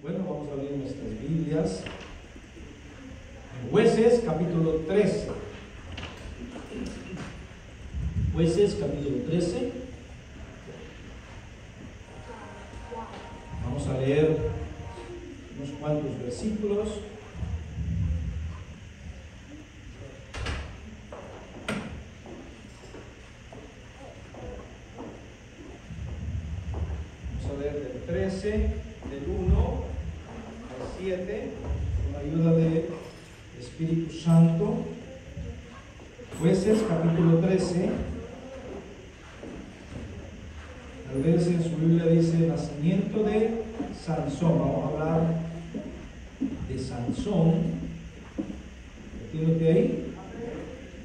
Bueno, vamos a abrir nuestras Biblias. En Jueces, capítulo 13. Jueces, capítulo 13. Vamos a leer unos cuantos versículos. Vamos a leer del 13, del 1 al 7, con la ayuda del Espíritu Santo. Jueces, capítulo 13. Al verse en su Biblia dice nacimiento de Sansón. Vamos a hablar de Sansón. ¿Tiene usted ahí?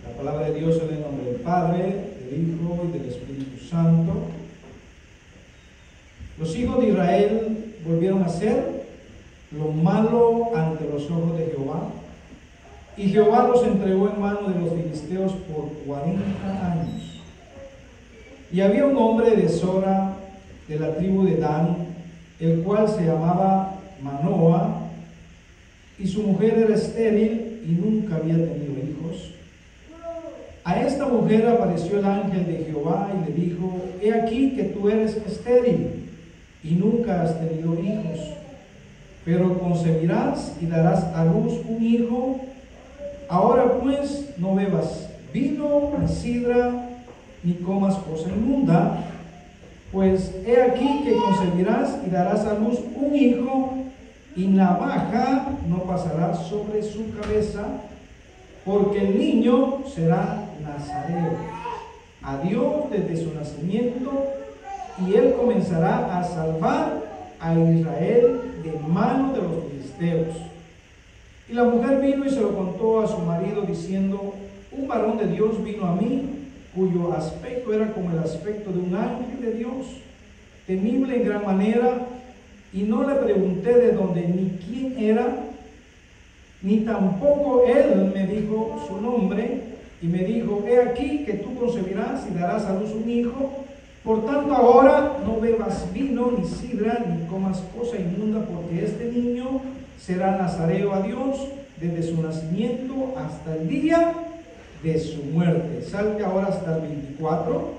La palabra de Dios en el nombre del Padre, del Hijo y del Espíritu Santo. Los hijos de Israel volvieron a hacer lo malo ante los ojos de Jehová, y Jehová los entregó en manos de los filisteos por 40 años. Y había un hombre de Sora, de la tribu de Dan, el cual se llamaba Manoa, y su mujer era estéril y nunca había tenido hijos. A esta mujer apareció el ángel de Jehová y le dijo: he aquí que tú eres estéril y nunca has tenido hijos, pero concebirás y darás a luz un hijo. Ahora pues no bebas vino ni sidra, ni comas cosa inmunda, pues he aquí que concebirás y darás a luz un hijo, y navaja no pasará sobre su cabeza, porque el niño será nazareo a Dios desde su nacimiento, y él comenzará a salvar a Israel de mano de los filisteos. Y la mujer vino y se lo contó a su marido, diciendo: un varón de Dios vino a mí, cuyo aspecto era como el aspecto de un ángel de Dios, temible en gran manera, y no le pregunté de dónde ni quién era, ni tampoco él me dijo su nombre, y me dijo: he aquí que tú concebirás y darás a luz un hijo. Por tanto, ahora no bebas vino ni sidra, ni comas cosa inmunda, porque este niño será nazareo a Dios desde su nacimiento hasta el día de su muerte. Salte ahora hasta el 24.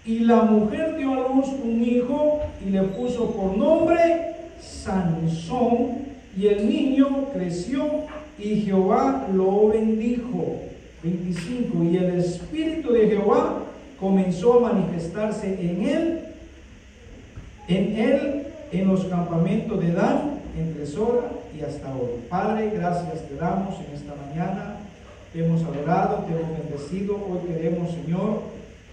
Y la mujer dio a luz un hijo y le puso por nombre Sansón, y el niño creció y Jehová lo bendijo. 25. Y el espíritu de Jehová comenzó a manifestarse en en los campamentos de Dan, entre Sora y hasta hoy. Padre, gracias te damos en esta mañana. Te hemos adorado, te hemos bendecido. Hoy queremos, Señor,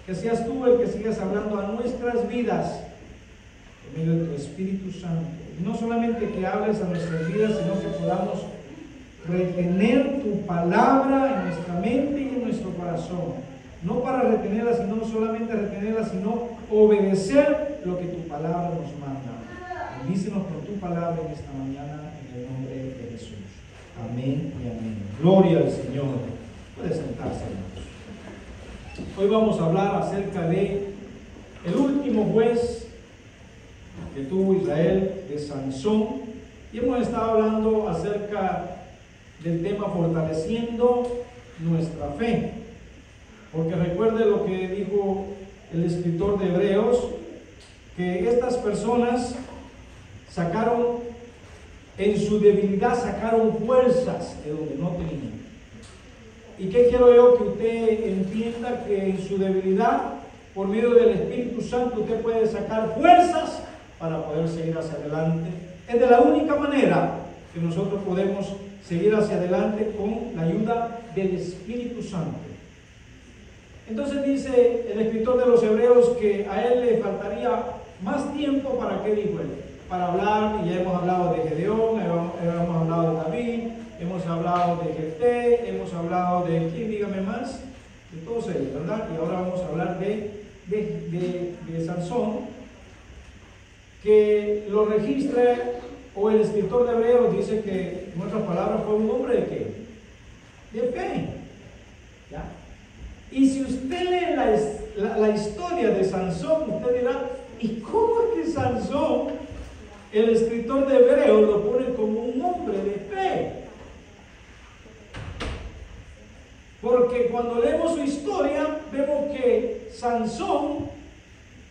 que seas tú el que sigas hablando a nuestras vidas por medio de tu Espíritu Santo. Y no solamente que hables a nuestras vidas, sino que podamos retener tu palabra en nuestra mente y en nuestro corazón. No para retenerla, sino no solamente retenerla, sino obedecer lo que tu palabra nos manda. Bendícenos por tu palabra en esta mañana, en el nombre de Jesús. Amén y amén. Gloria al Señor. Puede sentarse, hermanos. Hoy vamos a hablar acerca de el último juez que tuvo Israel, de Sansón. Y hemos estado hablando acerca del tema fortaleciendo nuestra fe. Porque recuerde lo que dijo el escritor de Hebreos, que estas personas sacaron, en su debilidad sacaron fuerzas de donde no tenían. ¿Y qué quiero yo que usted entienda? Que en su debilidad, por medio del Espíritu Santo, usted puede sacar fuerzas para poder seguir hacia adelante. Es de la única manera que nosotros podemos seguir hacia adelante, con la ayuda del Espíritu Santo. Entonces dice el escritor de los Hebreos que a él le faltaría más tiempo. ¿Para qué dijo él? Para hablar, y ya hemos hablado de Gedeón, hemos hablado de David, hemos hablado de Jefté, hemos hablado de, ¿quién? Dígame más, de todos ellos, ¿verdad? Y ahora vamos a hablar de Sansón, que lo registra, o el escritor de Hebreos dice que, en otras palabras, fue un hombre de ¿qué? De fe. ¿Ya? Y si usted lee la historia de Sansón, usted dirá: ¿y cómo es que Sansón el escritor de Hebreos lo pone como un hombre de fe. Porque cuando leemos su historia, vemos que Sansón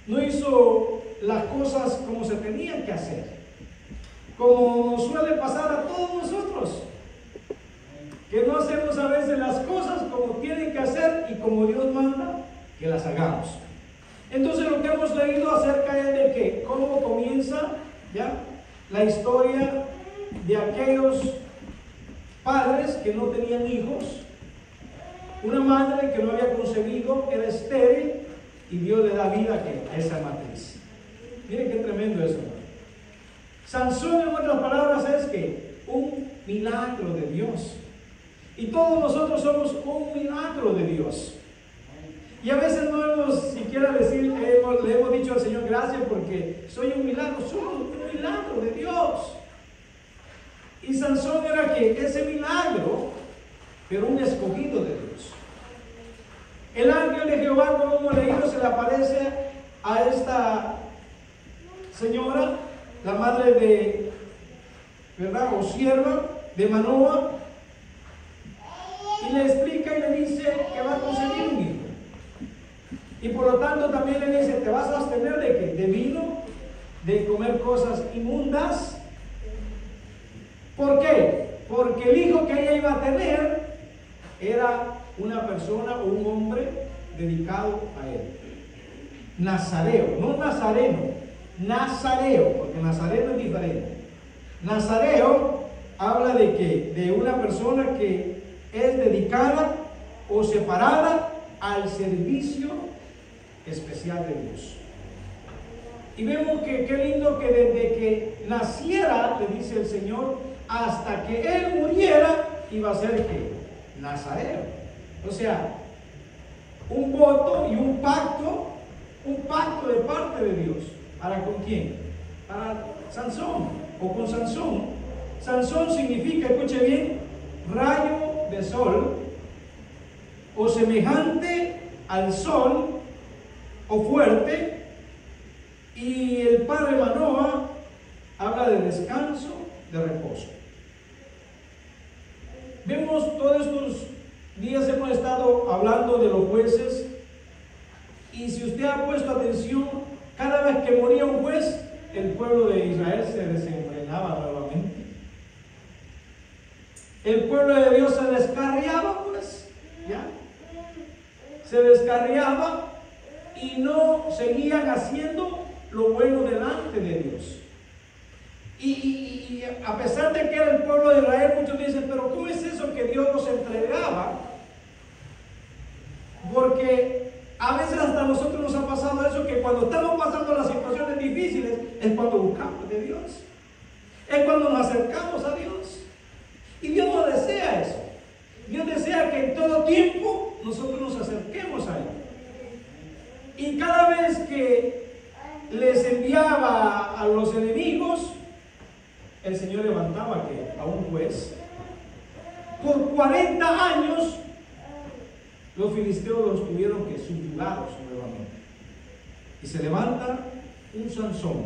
no hizo las cosas como se tenían que hacer, como nos suele pasar a todos nosotros, que no hacemos a veces las cosas como tienen que hacer y como Dios manda que las hagamos. Entonces lo que hemos leído acerca es de que cómo comienza ya la historia de aquellos padres que no tenían hijos, una madre que no había concebido, era estéril, y Dios le da vida a esa matriz. Miren qué tremendo eso. Sansón, en otras palabras, es que un milagro de Dios. Y todos nosotros somos un milagro de Dios. Y a veces no hemos siquiera le hemos dicho al Señor gracias porque soy un milagro, somos un milagro de Dios. Y Sansón era que ese milagro, pero un escogido de Dios. El ángel de Jehová, como hemos leído, se le aparece a esta señora, la madre de, ¿verdad?, o sierva de Manoa, y le explica y le dice que va a concebir un hijo. Y por lo tanto también le dice, te vas a abstener de qué? De vino, de comer cosas inmundas. ¿Por qué? Porque el hijo que ella iba a tener era una persona o un hombre dedicado a él. Nazareo, no nazareno, nazareo, porque nazareno es diferente. Nazareo habla de que de una persona que es dedicada o separada al servicio especial de Dios. Y vemos que qué lindo que desde que naciera, le dice el Señor, hasta que él muriera, iba a ser que nazareo. O sea, un voto y un pacto de parte de Dios. ¿Para con quién? Para Sansón o con Sansón. Sansón significa, escuche bien, rayo de sol o semejante al sol o fuerte. Y el padre Manoa habla de descanso, de reposo. Vemos todos estos días hemos estado hablando de los jueces, y si usted ha puesto atención, cada vez que moría un juez, el pueblo de Israel se desenfrenaba nuevamente. El pueblo de Dios se descarriaba, pues, ¿ya? Se descarriaba y no seguían haciendo lo bueno delante de Dios. Y a pesar de que era el pueblo de Israel, muchos dicen, pero ¿cómo es eso que Dios nos entregaba? Porque a veces hasta a nosotros nos ha pasado eso, que cuando estamos pasando las situaciones difíciles, es cuando buscamos de Dios. Es cuando nos acercamos a Dios. Y Dios no desea eso. Dios desea que en todo tiempo nosotros nos acerquemos a Él. Y cada vez que les enviaba a los enemigos, el Señor levantaba a un juez. Por 40 años los filisteos los tuvieron que subyugados nuevamente. Y se levanta un Sansón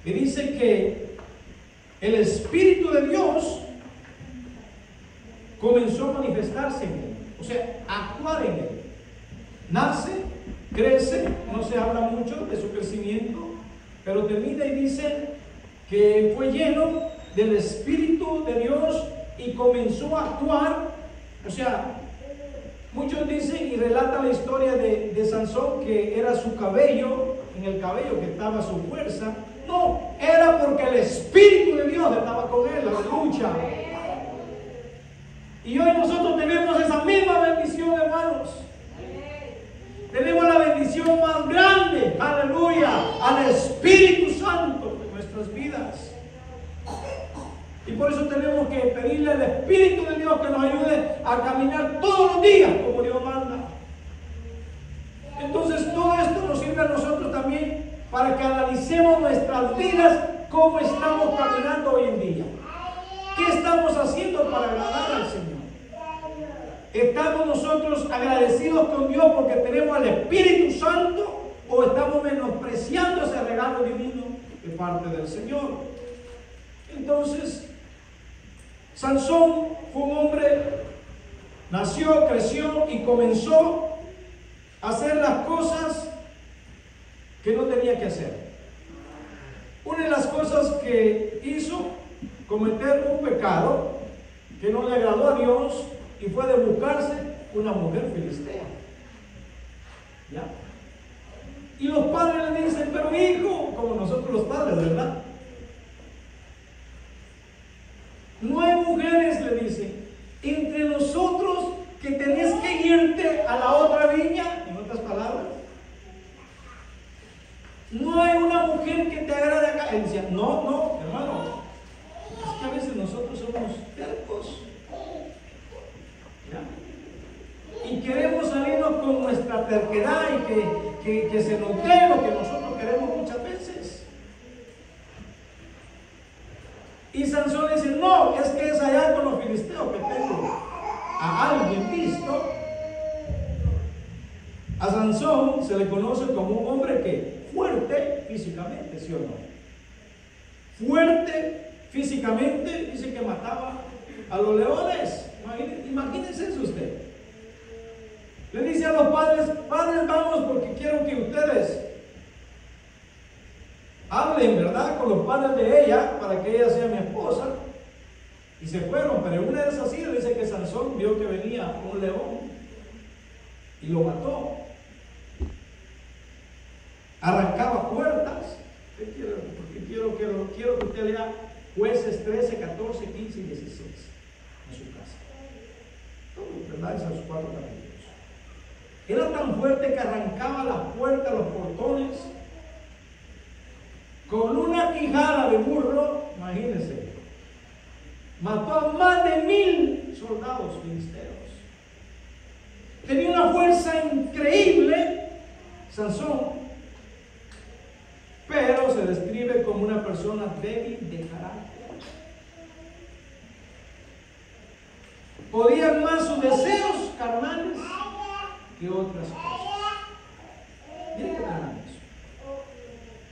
que dice que el Espíritu de Dios comenzó a manifestarse en él, o sea, a actuar en él. Nace, crece, no se habla mucho de su crecimiento, pero termina y dice que fue lleno del Espíritu de Dios y comenzó a actuar. O sea, muchos dicen y relatan la historia de Sansón, que era su cabello, en el cabello que estaba su fuerza. No, era porque el Espíritu de Dios estaba con él, aleluya. Y hoy nosotros tenemos esa misma bendición, hermanos. Tenemos la bendición más grande, aleluya, al Espíritu Santo en nuestras vidas. Y por eso tenemos que pedirle al Espíritu de Dios que nos ayude a caminar todos los días como Dios manda. Entonces todo esto nos sirve a nosotros también para que analicemos nuestras vidas, cómo estamos caminando hoy en día. ¿Qué estamos haciendo para agradar al Señor? ¿Estamos nosotros agradecidos con Dios porque tenemos al Espíritu Santo, o estamos menospreciando ese regalo divino? de parte del Señor. Entonces, Sansón fue un hombre, nació, creció y comenzó a hacer las cosas que no tenía que hacer. Una de las cosas que hizo, cometer un pecado que no le agradó a Dios, y fue de buscarse una mujer filistea. ¿Ya? Y los padres le dicen, pero hijo, como nosotros los padres, ¿verdad? No hay mujeres, le dicen, entre nosotros que tenés que irte a la otra viña, en otras palabras. No hay una mujer que te agrade acá. Él decía, no, hermano, es que a veces nosotros somos tercos. ¿Ya? Y queremos salirnos con nuestra terquedad y que se nos dé lo que nosotros queremos muchas veces. Y Sansón dice, no, es que es allá con los filisteos que tengo a alguien visto. A Sansón se le conoce como un hombre que fuerte físicamente, ¿sí o no? Fuerte físicamente, dice que mataba a los leones. Imagínense eso usted. Le dice a los padres, padres, vamos porque quiero que ustedes hablen, ¿verdad?, con los padres de ella para que ella sea mi esposa. Y se fueron, pero en una de esas idas dice que Sansón vio que venía un león y lo mató. Arrancaba puertas. Porque quiero que usted lea Jueces 13, 14, 15 y 16 en su casa. Todo, ¿verdad? Esos 4 capítulos. Era tan fuerte que arrancaba las puertas, los portones, con una quijada de burro. Imagínense, mató a más de 1000 soldados filisteos. Tenía una fuerza increíble, Sansón, pero se describe como una persona débil de carácter. Podían más sus deseos carnales que otras cosas. Miren qué tremendo eso.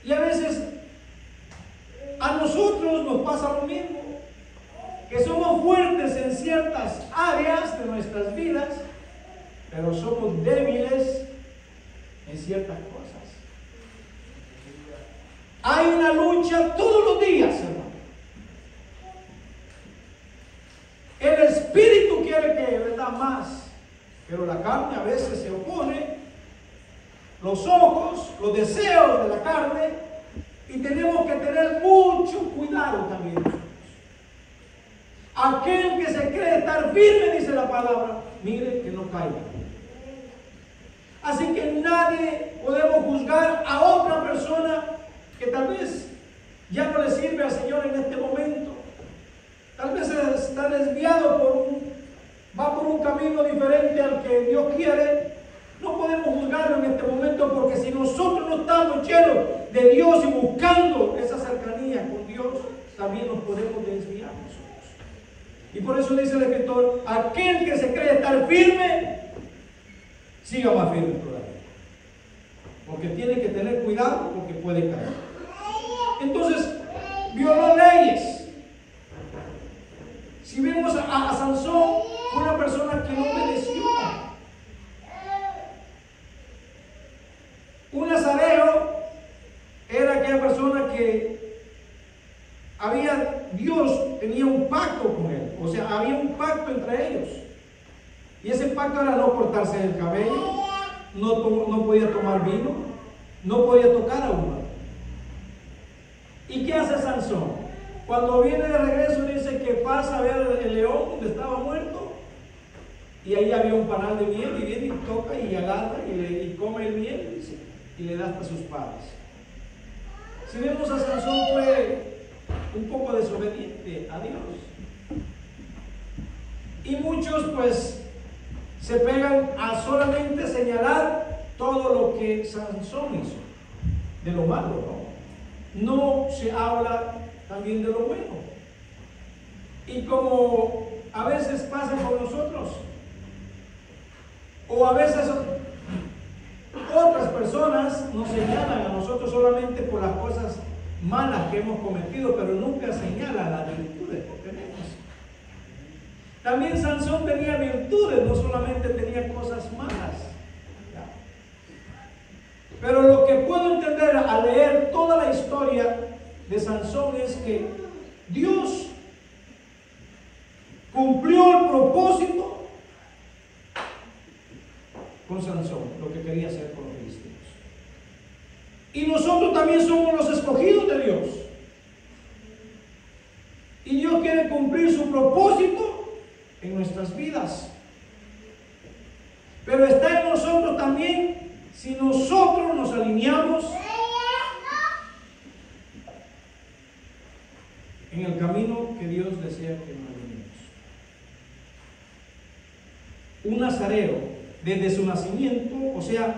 Y a veces a nosotros nos pasa lo mismo, que somos fuertes en ciertas áreas de nuestras vidas, pero somos débiles en ciertas cosas. Hay una lucha todos los días, hermano. El espíritu quiere que le da más, pero la carne a veces se opone. Los ojos, los deseos de la carne, y tenemos que tener mucho cuidado también nosotros. Aquel que se cree estar firme, dice la palabra, mire que no caiga. Así que nadie podemos juzgar a otra persona que tal vez ya no le sirve al Señor en este momento. Tal vez está desviado va por un camino diferente al que Dios quiere. No podemos juzgarlo en este momento, porque si nosotros no estamos llenos de Dios y buscando esa cercanía con Dios, también nos podemos desviar nosotros. Y por eso dice el escritor, aquel que se cree estar firme, siga más firme todavía. Porque tiene que tener cuidado, porque puede caer. Entonces, violó leyes. Si vemos a Sansón, fue una persona que no obedeció. Un nazareo era aquella persona que Dios tenía un pacto con él. O sea, había un pacto entre ellos. Y ese pacto era no cortarse el cabello, no podía tomar vino, no podía tocar a un muerto. ¿Y qué hace Sansón? Cuando viene de regreso dice que pasa a ver el león donde estaba muerto, y ahí había un panal de miel, y viene y toca y agarra y come el miel, dice, y le da hasta sus padres. Si vemos a Sansón, fue un poco desobediente a Dios. Y muchos pues se pegan a solamente señalar todo lo que Sansón hizo, de lo malo, ¿no? No se habla también de lo bueno. Y como a veces pasa con nosotros, o a veces otras personas nos señalan a nosotros solamente por las cosas malas que hemos cometido, pero nunca señala las virtudes que tenemos. También Sansón tenía virtudes, no solamente tenía cosas malas. Pero lo que puedo entender al leer toda la historia de Sansón es que Dios cumplió el propósito con Sansón, lo que quería hacer con los filisteos. Y nosotros también somos los escogidos de Dios. Y Dios quiere cumplir su propósito en nuestras vidas. Pero está en nosotros también si nosotros nos alineamos en el camino que Dios desea que nos alineemos. Un nazareo, desde su nacimiento, o sea,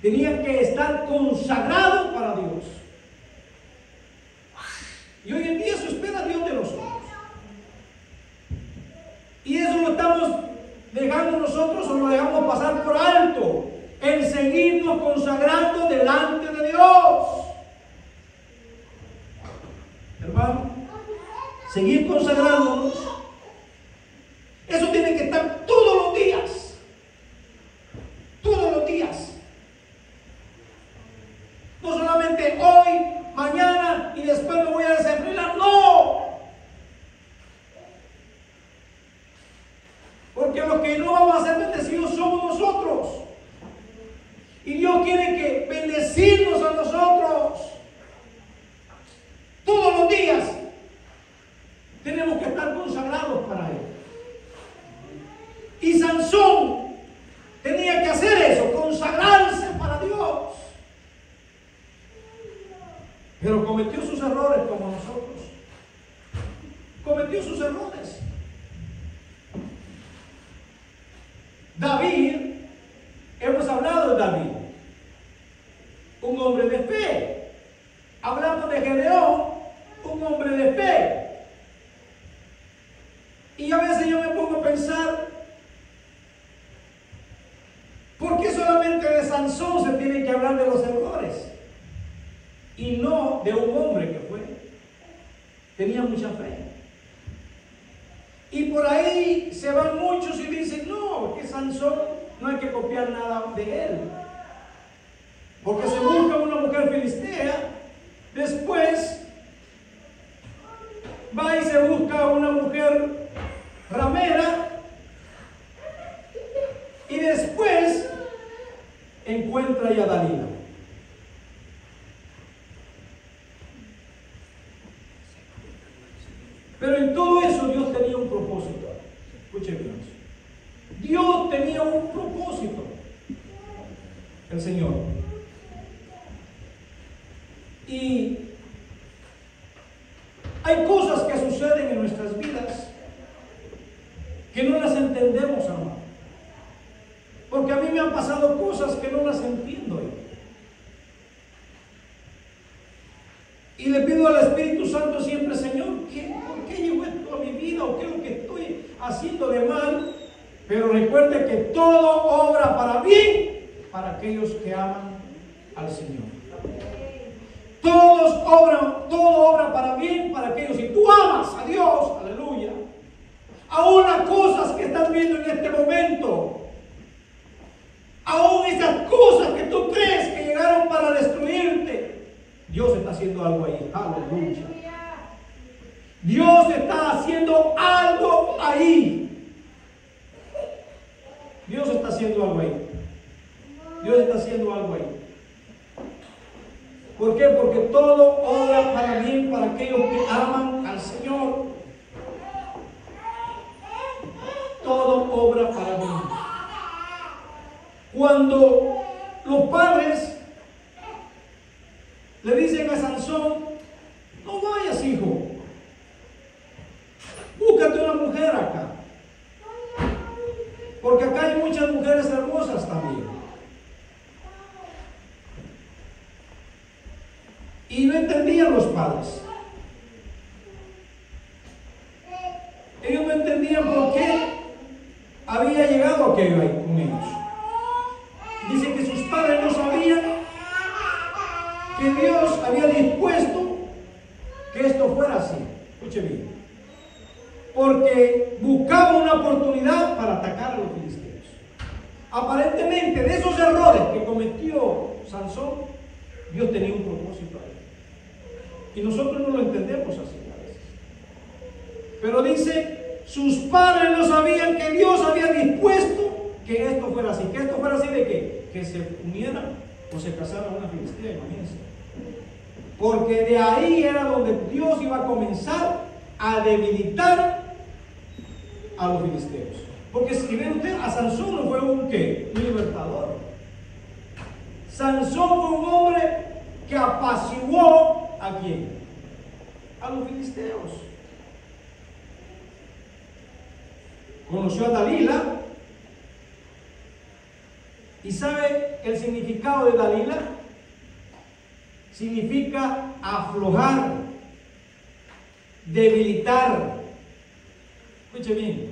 tenía que estar consagrado para Dios. Y hoy en día eso espera Dios de nosotros. Y eso lo estamos dejando nosotros o lo dejamos pasar por alto. El seguirnos consagrando delante de Dios. Hermano, seguir consagrándonos, eso tiene que estar todos los días. Todos los días. No solamente hoy, mañana y después me voy a desenfrenar. No. Porque los que no vamos a ser bendecidos somos nosotros. Y Dios quiere que bendecirnos a nosotros. Todos los días tenemos que estar consagrados para Él. Y Sansón tenía que hacer eso, consagrarse para Dios. Pero cometió sus errores como nosotros. Cometió sus errores. David, hemos hablado de David, un hombre de fe. Hablamos de Gedeón, un hombre de fe. Y a veces yo me pongo a pensar, ¿por qué solamente de Sansón se tiene que hablar de los errores? Y no de un hombre que tenía mucha fe. Y por ahí se van muchos y dicen, no, que Sansón no hay que copiar nada de él. Porque se busca una mujer filistea, después va y se busca una mujer ramera, y después encuentra ya a Dalila. Pero en todo eso Dios tenía un propósito. Escuchen bien. Dios tenía un propósito. El Señor. Y hay cosas que suceden en nuestras vidas que no las entendemos, hermano. Porque a mí me han pasado cosas que no las entiendo yo. Y le pido al Espíritu Santo siempre, Señor, ¿por qué llegó esto a mi vida? ¿O qué es lo que estoy haciendo de mal? Pero recuerde que todo obra para bien para aquellos que aman al Señor. Todo obra para bien para aquellos. Si tú amas a Dios, aleluya, aún las cosas que estás viendo en este momento, aún esas cosas que tú crees que llegaron para destruirte, Dios está haciendo algo ahí. Aleluya. Dios está haciendo algo ahí. Dios está haciendo algo ahí. Dios está haciendo algo ahí. ¿Por qué? Porque todo obra para bien para aquellos que aman al Señor. Todo obra para bien. Cuando los padres le dicen a Sansón, no vayas, hijo, búscate una mujer acá, porque acá hay muchas mujeres hermosas también. Y no entendían los padres. Ellos no entendían por qué había llegado aquello ahí con ellos. Dice que sus padres no sabían que Dios había dispuesto fuera así. Escuche bien. Porque buscaba una oportunidad para atacar a los filisteos. Aparentemente, de esos errores que cometió Sansón, Dios tenía un propósito ahí. Y nosotros no lo entendemos así a veces. Pero dice, sus padres no sabían que Dios había dispuesto que esto fuera así. ¿Que esto fuera así de qué? Que se unieran o se casaran una filistea, imagínense. Porque de ahí era donde Dios iba a comenzar a debilitar a los filisteos. Porque si ven usted, a Sansón no fue un ¿qué? Un libertador. Sansón fue un hombre que apaciguó ¿a quién? A los filisteos. Conoció a Dalila. ¿Y sabe el significado de Dalila? Significa aflojar, debilitar. Escuche bien,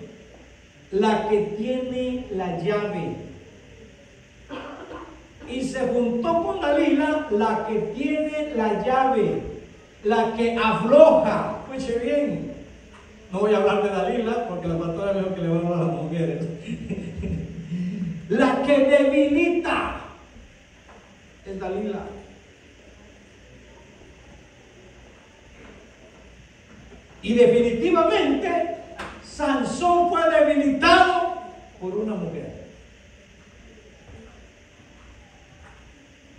la que tiene la llave. Y se juntó con Dalila, la que tiene la llave, la que afloja. Escuche bien, no voy a hablar de Dalila porque la pastora es mejor que le va a hablar a las mujeres. La que debilita es Dalila. Y definitivamente Sansón fue debilitado por una mujer.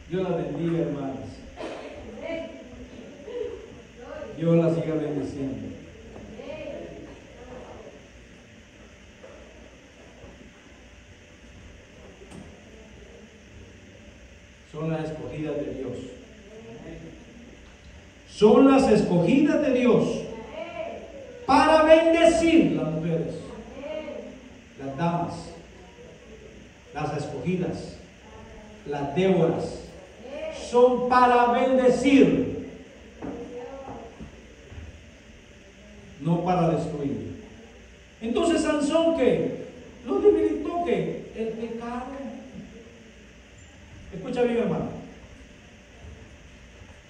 Dios la bendiga, hermanos. Dios la siga bendiciendo. Son las escogidas de Dios. Son las escogidas de Dios para bendecir las mujeres, las damas, las escogidas, las Déboras. Son para bendecir, no para destruir. Entonces Sansón, ¿qué? Lo debilitó, ¿qué? El pecado. Escucha bien, hermano.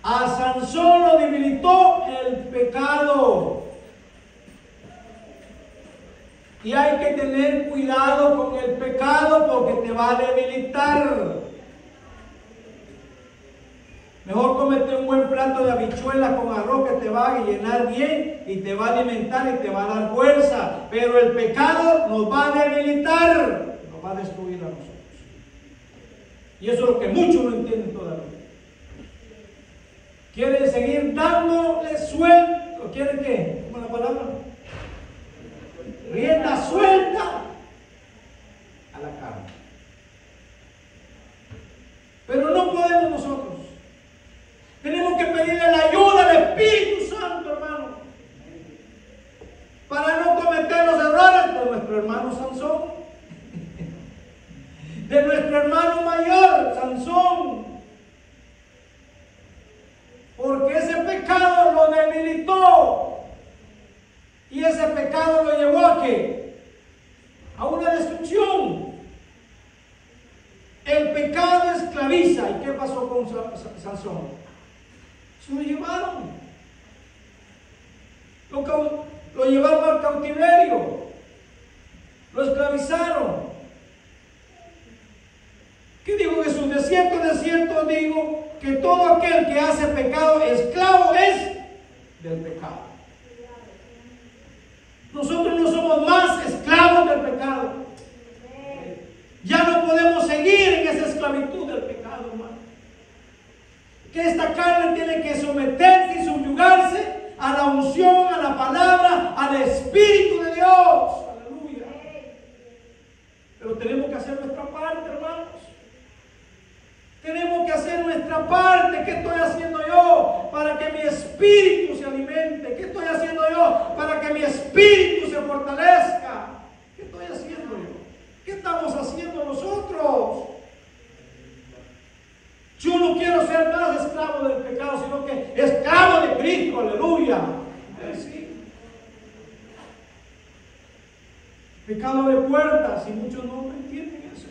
A Sansón lo debilitó el pecado. Y hay que tener cuidado con el pecado porque te va a debilitar. Mejor cómete un buen plato de habichuelas con arroz que te va a llenar bien y te va a alimentar y te va a dar fuerza. Pero el pecado nos va a debilitar, nos va a destruir a nosotros. Y eso es lo que muchos no entienden todavía. Quieren seguir dándole suelto. ¿Quieren qué? ¿Cómo es la palabra? Rienda suelta a la carne. Pero no podemos nosotros. Tenemos que pedirle la ayuda al Espíritu Santo, hermano, para no cometer los errores de nuestro hermano Sansón, de nuestro hermano mayor Sansón, porque ese pecado lo debilitó y ese pecado lo llevó a ¿qué? A una destrucción. El pecado esclaviza. ¿Y qué pasó con Sansón? Se lo llevaron. Lo llevaron al cautiverio. Lo esclavizaron. ¿Qué dijo Jesús? De cierto digo que todo aquel que hace pecado, esclavo es del pecado. Nosotros no somos más esclavos del pecado. Ya no podemos seguir en esa esclavitud del pecado, hermano. Que esta carne tiene que someterse y subyugarse a la unción, a la palabra, al Espíritu de Dios. Aleluya. Pero tenemos que hacer nuestra parte, hermanos. Tenemos que hacer nuestra parte. ¿Qué estoy haciendo yo para que mi espíritu se alimente? ¿Qué estoy haciendo yo para que mi espíritu se fortalezca? ¿Qué estoy haciendo yo? ¿Qué estamos haciendo nosotros? Yo no quiero ser más esclavo del pecado, sino que esclavo de Cristo, aleluya. Sí. Pecado de puertas, y muchos no entienden eso.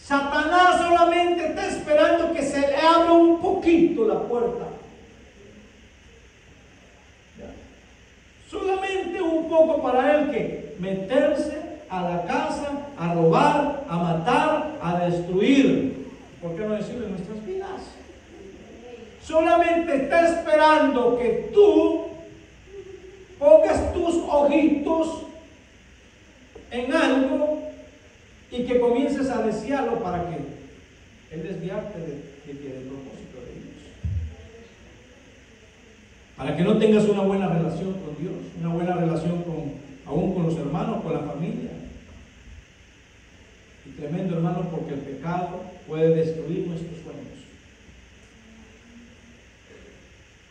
Satanás solamente está esperando que se le abra un poquito la puerta. poco para él que meterse a la casa, a robar, a matar, a destruir. ¿Por qué no decirlo en nuestras vidas? Solamente está esperando que tú pongas tus ojitos en algo y que comiences a desearlo para que él desviarte del propósito de Dios. Para que no tengas una buena relación con Dios, una buena relación aún con los hermanos, con la familia. Y tremendo, hermano, porque el pecado puede destruir nuestros sueños.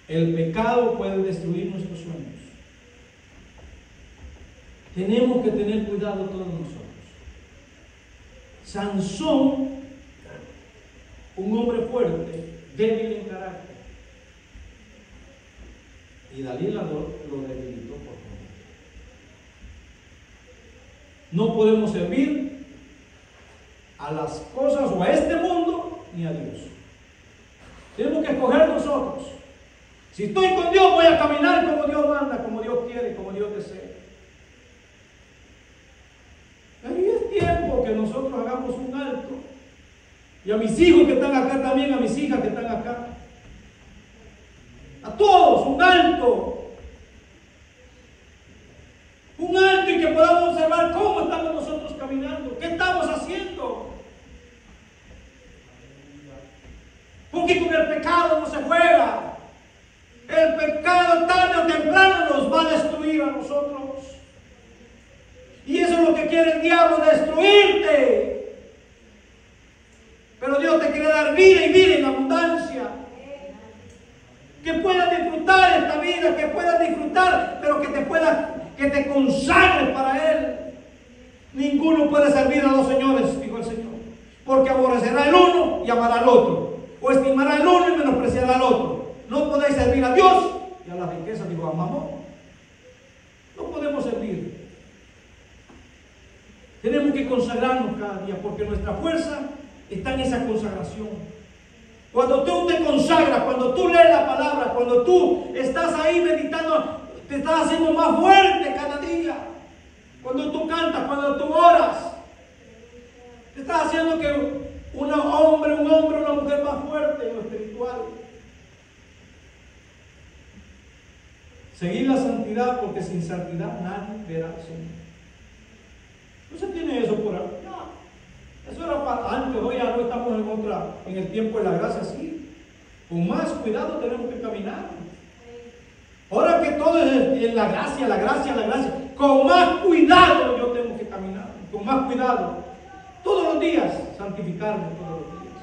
El pecado puede destruir nuestros sueños. Tenemos que tener cuidado todos nosotros. Sansón, un hombre fuerte, débil en carácter. Y Dalila lo debilitó por completo. No podemos servir a las cosas o a este mundo ni a Dios. Tenemos que escoger nosotros. Si estoy con Dios, voy a caminar como Dios manda, como Dios quiere, como Dios desea. Ahí es tiempo que nosotros hagamos un alto. Y a mis hijos que están acá también, a mis hijas que están acá. A todos, un alto. Un alto y que podamos observar cómo estamos nosotros caminando. ¿Qué estamos haciendo? Porque con el pecado no se juega. El pecado tarde o temprano nos va a destruir a nosotros. Y eso es lo que quiere el diablo, destruirte. Pero Dios te quiere dar vida y vida en abundancia. Que puedas disfrutar esta vida, que puedas disfrutar, pero que te consagres para Él. Ninguno puede servir a dos señores, dijo el Señor. Porque aborrecerá el uno y amará al otro. O estimará el uno y menospreciará al otro. No podéis servir a Dios y a la riqueza, digo, a Mamón. No podemos servir. Tenemos que consagrarnos cada día, porque nuestra fuerza está en esa consagración. Cuando tú te consagras, cuando tú lees la palabra, cuando tú estás ahí meditando, te estás haciendo más fuerte cada día. Cuando tú cantas, cuando tú oras, te estás haciendo que un hombre, una mujer más fuerte en lo espiritual. Seguir la santidad, porque sin santidad nadie verá al Señor. No se tiene eso por ahí. No. Eso era para antes, hoy ya no estamos en el tiempo de la gracia, sí. Con más cuidado tenemos que caminar. Ahora que todo es en la gracia, con más cuidado yo tengo que caminar, con más cuidado. Todos los días, santificarme todos los días.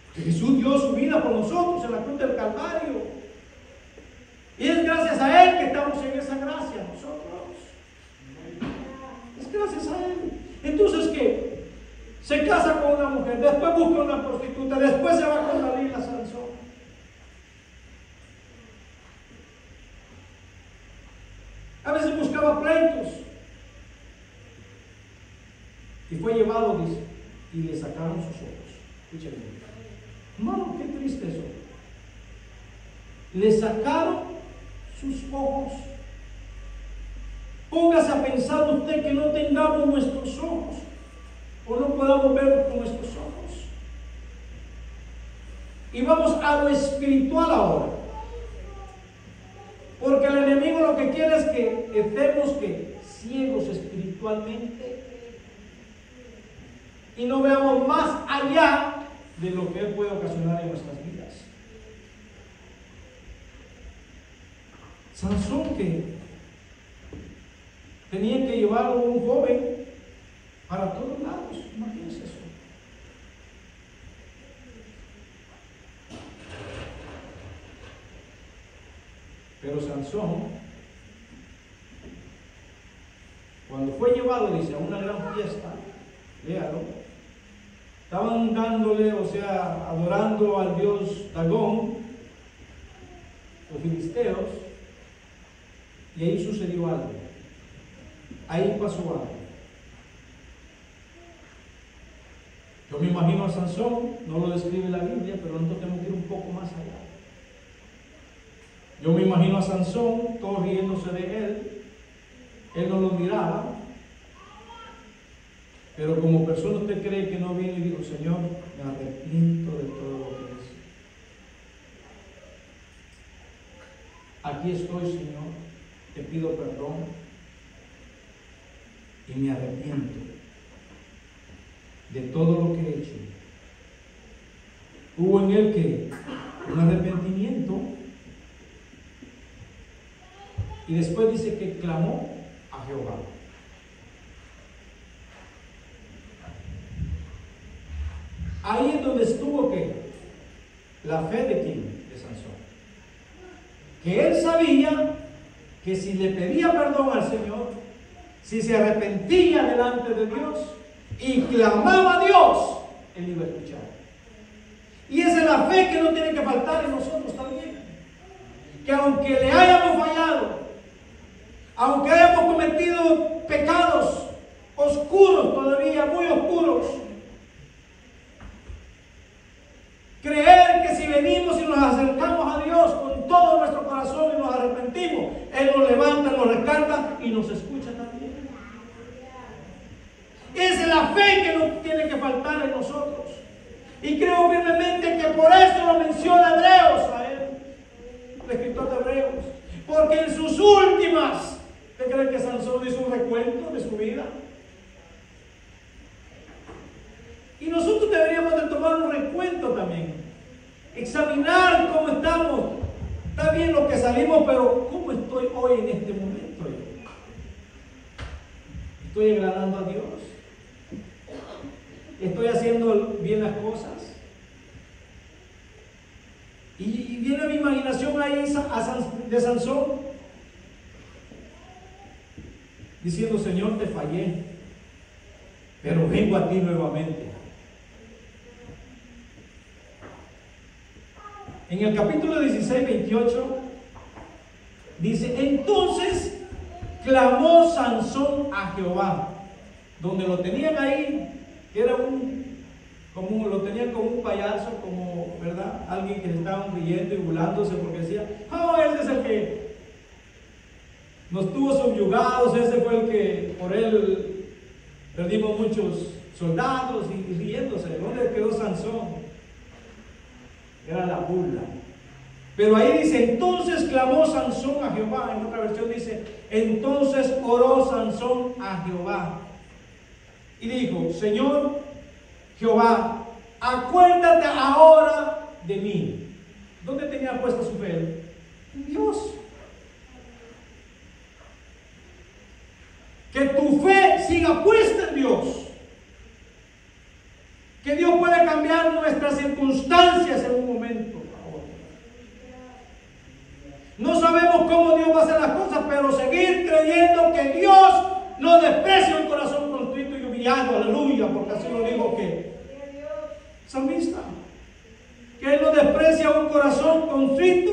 Porque Jesús dio su vida por nosotros en la cruz del Calvario. Y es gracias a Él que estamos en esa gracia nosotros. Es gracias a Él. Entonces, ¿qué? Se casa con una mujer, después busca una prostituta, después se va con Dalila, Sansón. A veces buscaba pleitos. Y fue llevado, dice, y le sacaron sus ojos. Escúcheme. Hermano, qué triste eso. Le sacaron sus ojos. Póngase a pensar usted que no tengamos nuestros ojos o no podamos ver con nuestros ojos. Y vamos a lo espiritual ahora, porque el enemigo lo que quiere es que estemos ciegos espiritualmente y no veamos más allá de lo que Él puede ocasionar en nuestras vidas. Sansón, que tenía que llevarlo un joven para todos lados, imagínense eso. Pero Sansón, cuando fue llevado, dice, a una gran fiesta, léalo, estaban dándole, o sea, adorando al dios Dagón, los filisteos, y ahí sucedió algo. Ahí pasó algo. Yo me imagino a Sansón, no lo describe la Biblia, pero nosotros tenemos que ir un poco más allá. Yo me imagino a Sansón, todos riéndose de él. Él no lo miraba. Pero como persona usted cree que no viene y dijo, Señor, me arrepiento de todo lo que hice. Aquí estoy, Señor, te pido perdón y me arrepiento de todo lo que he hecho. Hubo en él que un arrepentimiento y después dice que clamó a Jehová. Ahí es donde estuvo que la fe de quién, de Sansón, que él sabía que si le pedía perdón al Señor, si se arrepentía delante de Dios y clamaba a Dios, él iba a escuchar. Y esa es la fe que no tiene que faltar en nosotros también, que aunque le hayamos fallado, aunque hayamos cometido pecados oscuros todavía, muy oscuros, creer que si venimos y nos acercamos a Dios con todo nuestro corazón y nos arrepentimos, Él nos levanta, nos rescata y nos escucha también. Esa es la fe que no tiene que faltar en nosotros. Y creo firmemente que por eso lo menciona Hebreos a él, el escritor de Hebreos. Porque en sus últimas, ¿usted cree que Sansón hizo un recuento de su vida? Y nosotros deberíamos de tomar un recuento también. Examinar cómo estamos. Está bien lo que salimos, pero ¿cómo estoy hoy en este momento yo? ¿Estoy agradando a Dios? ¿Estoy haciendo bien las cosas? Y viene a mi imaginación ahí de Sansón diciendo, Señor, te fallé, pero vengo a ti nuevamente. En el capítulo 16, 28 dice, entonces clamó Sansón a Jehová, donde lo tenían ahí, que era lo tenían como un payaso, como, ¿verdad? Alguien que le estaban riendo y burlándose porque decía, oh, ese es el que nos tuvo subyugados, ese fue el que por él perdimos muchos soldados, y riéndose. ¿Dónde quedó Sansón? Era la burla. Pero ahí dice, entonces clamó Sansón a Jehová. En otra versión dice, entonces oró Sansón a Jehová y dijo, Señor Jehová, acuérdate ahora de mí. ¿Dónde tenía puesta su fe? En Dios. Que tu fe siga puesta en Dios. Que Dios puede cambiar nuestras circunstancias en un momento. No sabemos cómo Dios va a hacer las cosas, pero seguir creyendo que Dios no desprecia un corazón contrito y humillado. Aleluya, porque así lo dijo que salmista. Que Él no desprecia un corazón contrito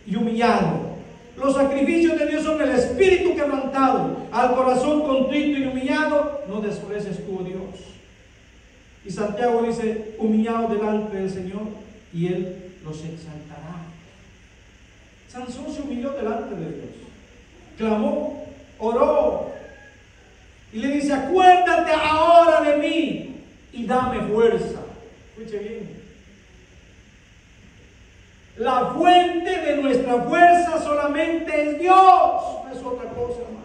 y humillado. Los sacrificios de Dios son el espíritu quebrantado. Al corazón contrito y humillado no desprecias tú, Dios. Y Santiago dice, humillados delante del Señor y Él los exaltará. Sansón se humilló delante de Dios, clamó, oró y le dice, acuérdate ahora de mí y dame fuerza. Escuche bien. La fuente de nuestra fuerza solamente es Dios, no es otra cosa, hermano.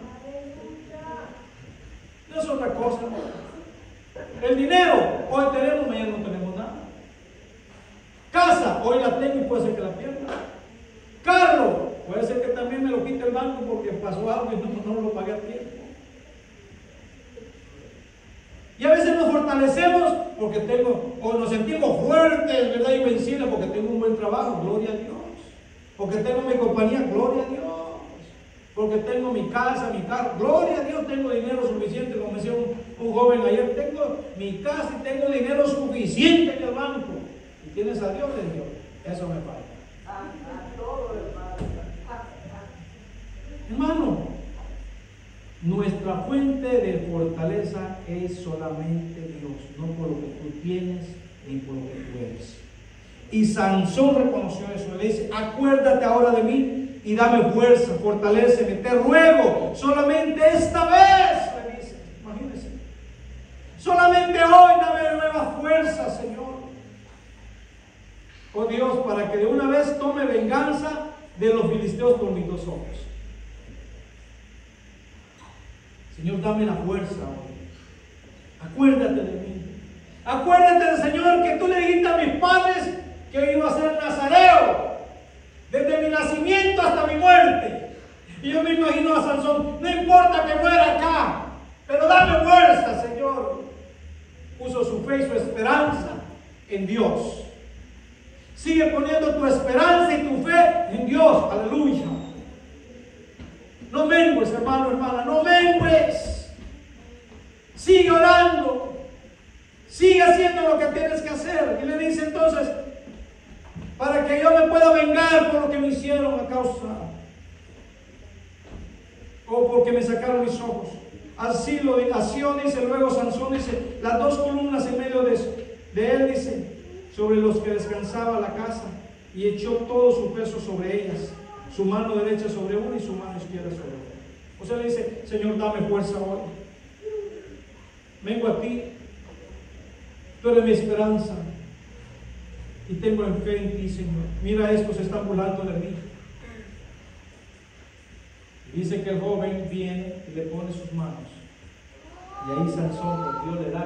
No es otra cosa, hermano. El dinero, hoy tenemos, mañana no tenemos nada. Casa, hoy la tengo y puede ser que la pierda. Carro, puede ser que también me lo quite el banco porque pasó algo y no lo pagué a tiempo. Y a veces nos fortalecemos porque o nos sentimos fuertes, ¿verdad? Y vencidos porque tengo un buen trabajo, gloria a Dios. Porque tengo mi compañía, gloria a Dios. Porque tengo mi casa, mi carro, gloria a Dios, tengo dinero suficiente, como decía un joven ayer, tengo mi casa y tengo dinero suficiente en el banco. Y tienes a Dios en Dios, eso me falta. Hermano, nuestra fuente de fortaleza es solamente Dios, no por lo que tú tienes ni por lo que tú eres. Y Sansón reconoció eso. Le dice: acuérdate ahora de mí y dame fuerza, fortaléceme, te ruego, solamente esta vez. Le dice, imagínense, solamente hoy dame nueva fuerza, Señor. Oh Dios, para que de una vez tome venganza de los filisteos por mis 2 ojos. Señor, dame la fuerza hoy. Acuérdate de mí. Acuérdate, Señor, que tú le dijiste a mis padres que iba a ser nazareo desde mi nacimiento hasta mi muerte. Y yo me imagino a Sansón: no importa que muera acá, pero dame fuerza, Señor. Puso su fe y su esperanza en Dios. Sigue poniendo tu esperanza y tu fe en Dios. Aleluya. No mengues, hermano, hermana, no mengues. Sigue orando. Sigue haciendo lo que tienes que hacer. Y le dice entonces: para que yo me pueda vengar por lo que me hicieron a causa, o porque me sacaron mis ojos. Así dice luego Sansón, dice, las 2 columnas en medio de él, dice, sobre los que descansaba la casa, y echó todo su peso sobre ellas, su mano derecha sobre una y su mano izquierda sobre otra. O sea, le dice: Señor, dame fuerza hoy. Vengo a ti. Tú eres mi esperanza. Y tengo en fe en ti, Señor. Mira, estos se están burlando de mí. Y dice que el joven viene y le pone sus manos. Y ahí Sansón, pues Dios le da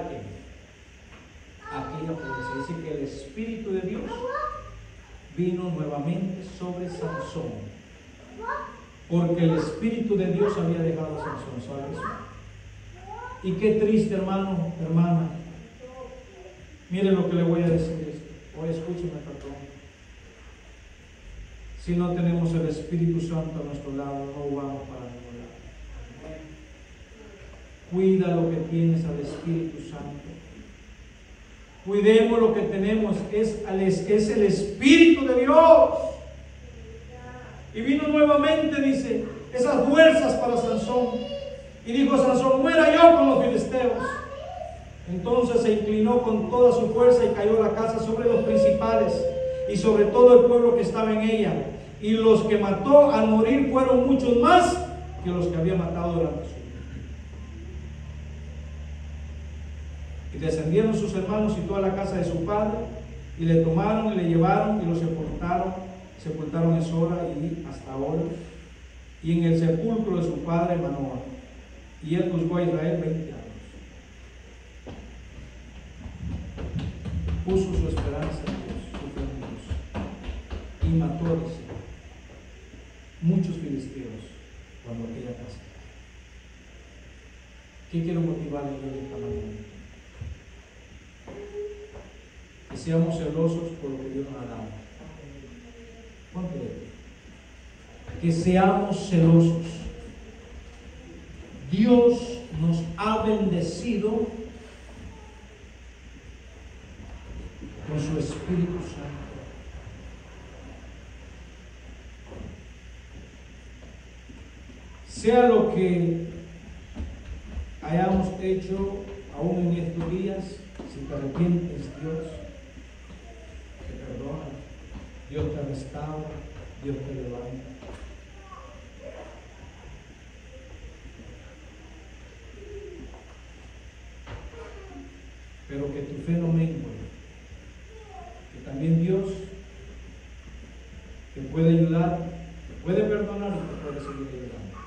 aquella fuerza. Dice que el Espíritu de Dios vino nuevamente sobre Sansón. Porque el Espíritu de Dios había dejado a Sansón. ¿Sabes eso? Y qué triste, hermano, hermana. Mire lo que le voy a decir. Hoy escúcheme, patrón. Si no tenemos el Espíritu Santo a nuestro lado, no vamos para ningún lado. Cuida lo que tienes al Espíritu Santo. Cuidemos lo que tenemos, es el Espíritu de Dios. Y vino nuevamente, dice, esas fuerzas para Sansón. Y dijo Sansón: muera yo con los filisteos. Entonces se inclinó con toda su fuerza y cayó la casa sobre los principales y sobre todo el pueblo que estaba en ella. Y los que mató al morir fueron muchos más que los que había matado durante su vida. Y descendieron sus hermanos y toda la casa de su padre, y le tomaron y le llevaron y lo sepultaron en Sora y hasta ahora, y en el sepulcro de su padre Manoah. Y él juzgó a Israel 20 años. Puso su esperanza en Dios, su fe en Dios, y mató, dice, muchos filisteos cuando aquella casa. ¿Qué quiero motivarle yo esta mañana? Que seamos celosos por lo que Dios nos ha dado. ¿Cuánto es? Que seamos celosos. Dios nos ha bendecido con su Espíritu Santo. Sea lo que hayamos hecho aún en estos días, si te arrepientes, Dios te perdona, Dios te restaura, Dios te levanta. Pero que tu fe no mengue. También Dios te puede ayudar, te puede perdonar y te puede seguir ayudando.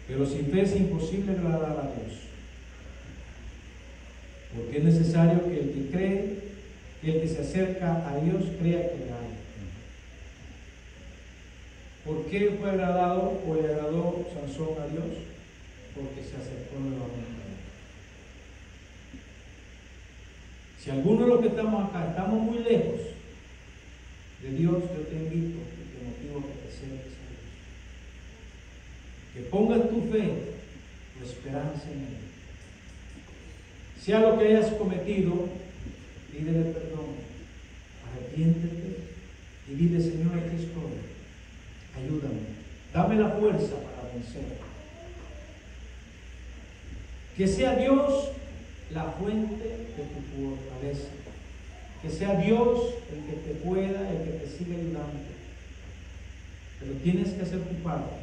Pero sin fe es imposible agradar a Dios. Porque es necesario que el que cree, que el que se acerca a Dios, crea que le hay. ¿Por qué fue agradado o le agradó Sansón a Dios? Porque se acercó nuevamente. Si alguno de los que estamos acá estamos muy lejos de Dios, yo te invito y te motivo a que te acerques a Dios. Que pongas tu fe, tu esperanza en Él. Sea lo que hayas cometido, pídele perdón, arrepiéntete y dile: Señor, aquí estoy, ayúdame, dame la fuerza para vencer. Que sea Dios la fuente de tu fortaleza. que sea Dios el que te pueda, el que te siga ayudando. Pero tienes que hacer tu parte.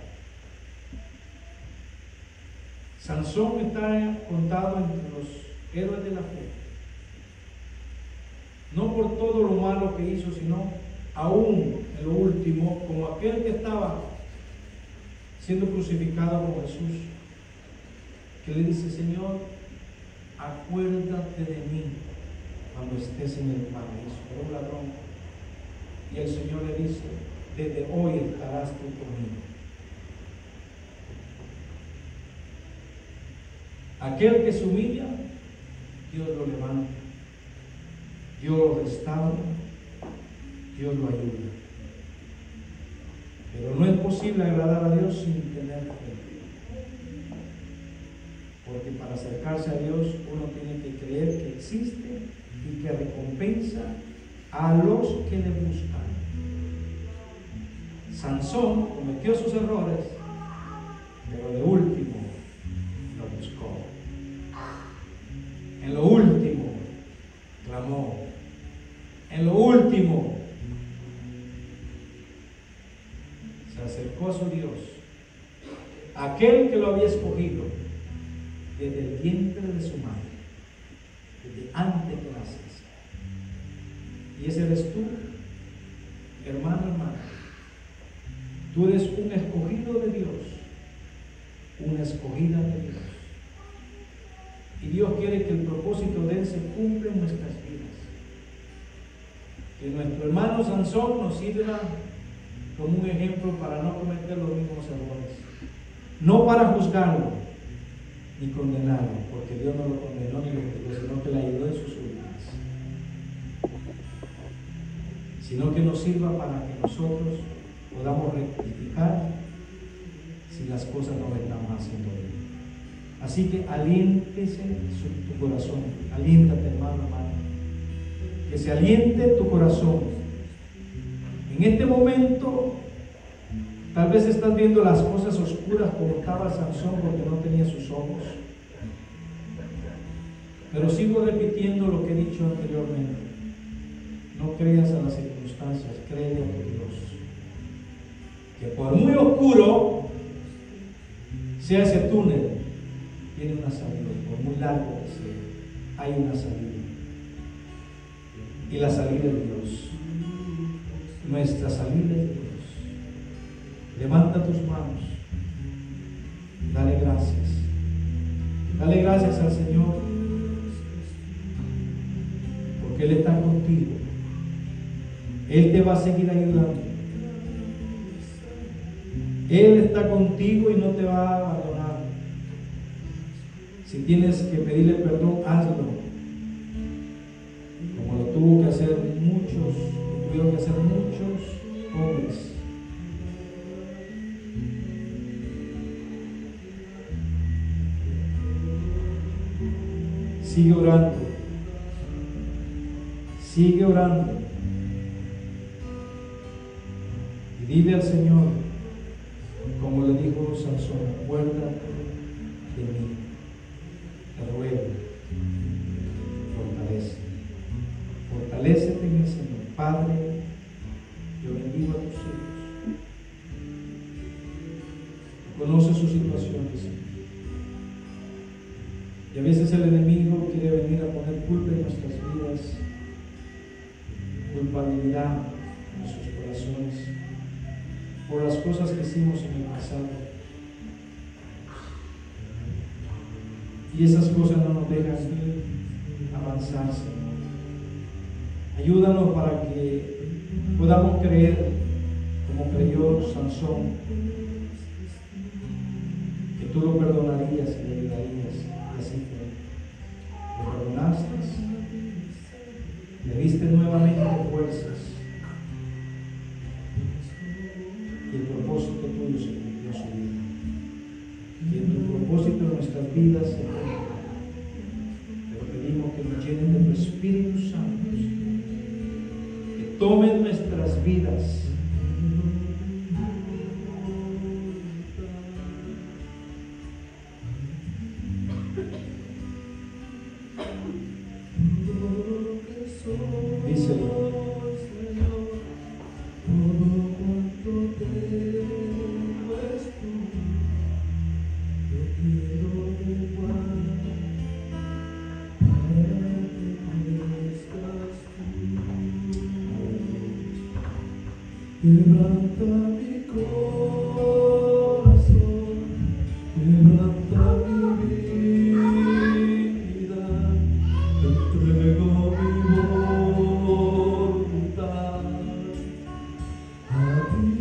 Sansón está contado entre los héroes de la fe. No por todo lo malo que hizo, sino aún en lo último, como aquel que estaba siendo crucificado con Jesús, que le dice: Señor, acuérdate de mí cuando estés en el paraíso. Era un ladrón. Y el Señor le dice: desde hoy estarás tú conmigo. Aquel que se humilla, Dios lo levanta, Dios lo restaura, Dios lo ayuda. Pero no es posible agradar a Dios sin tener fe. Porque para acercarse a Dios uno tiene que creer que existe y que recompensa a los que le buscan. Sansón cometió sus errores, pero de último lo buscó. En lo último clamó. En lo último se acercó a su Dios, aquel que lo había escogido desde el vientre de su madre, desde antes que naciese. Y ese eres tú, hermano, hermana. Tú eres un escogido de Dios, una escogida de Dios. Y Dios quiere que el propósito de Él se cumpla en nuestras vidas. Que nuestro hermano Sansón nos sirva como un ejemplo para no cometer los mismos errores. No para juzgarlo ni condenarlo, porque Dios no lo condenó ni lo juzgó, sino que le ayudó en sus últimas. Sino que nos sirva para que nosotros podamos rectificar si las cosas no estamos haciendo bien. Así que aliéntese tu corazón, aliéntate, hermano, hermano. Que se aliente tu corazón. En este momento, tal vez estás viendo las cosas oscuras como estaba Sansón porque no tenía sus ojos. Pero sigo repitiendo lo que he dicho anteriormente. No creas a las circunstancias, créele a tu Dios. Que por muy oscuro sea ese túnel, tiene una salida. Por muy largo que sea, hay una salida. Y la salida es Dios. Nuestra salida es Dios. Levanta tus manos. Dale gracias. Dale gracias al Señor. Porque Él está contigo. Él te va a seguir ayudando. Él está contigo y no te va a abandonar. Si tienes que pedirle perdón, hazlo. Como lo tuvo que hacer muchos, tuvieron que hacer muchos hombres. Sigue orando. Sigue orando. Y dile al Señor, como le dijo Sansón: acuérdate de mí, te ruego, fortalécete en el Señor. Padre, yo bendigo a tus hijos. Tú conoces sus situaciones, Señor. Y a veces el enemigo quiere venir a poner culpa en nuestras vidas, culpabilidad en nuestros corazones, por las cosas que hicimos en el pasado. Y esas cosas no nos dejan avanzar, Señor. Ayúdanos para que podamos creer, como creyó Sansón, que tú lo perdonarías y le ayudarías. Y así fue. Lo perdonaste, le diste nuevamente fuerzas. Y el propósito tuyo se cumplió en su vida. Y en tu propósito de nuestras vidas se cumple. Pero pedimos que nos llenen de tu Espíritu Santo, que tomen nuestras vidas Quebranta mi corazón, quebranta mi vida, te entrego mi voluntad a ti.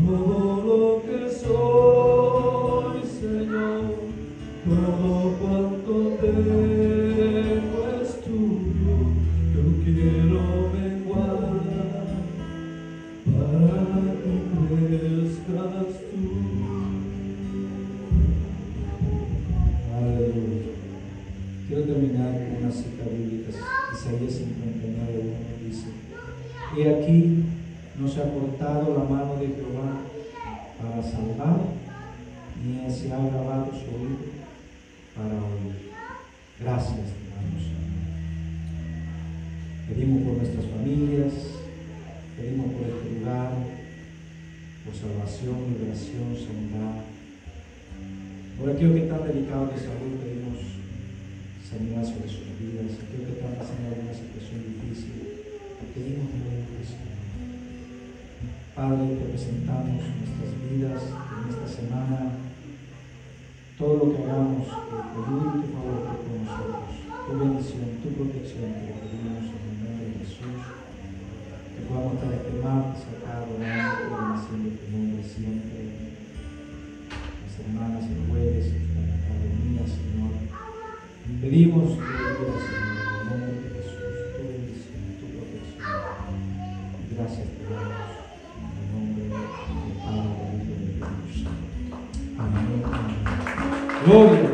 Todo lo que soy, Señor, todo cuanto tengo es tuyo. Yo quiero menguar para que crezcas tú. Aleluya. Quiero terminar con una cita bíblica. Isaías 59:1 dice: He aquí, no se ha cortado la mano de Jehová para salvar, ni se ha grabado su oído para oír. Gracias, hermanos. Pedimos por nuestras familias, pedimos por este lugar, por salvación, liberación, sanidad. Por aquellos que están delicados de salud, pedimos sanidad sobre sus vidas. Aquellos que están pasando alguna situación difícil, pedimos liberación. Padre, te presentamos nuestras vidas en esta semana. Todo lo que hagamos, que tu ayuda y tu favor esté con nosotros. Tu bendición, tu protección, te lo pedimos en el nombre de Jesús. Que podamos estar este martes acá orando y bendiciendo tu nombre siempre. Las hermanas el jueves están acá reunidas, Señor. Pedimos tu ayuda, Señor, en el nombre de Jesús. Tu bendición, tu protección. Y gracias te damos en el nombre del Padre, del Hijo y del Espíritu Santo. Amén. Amén. Gloria.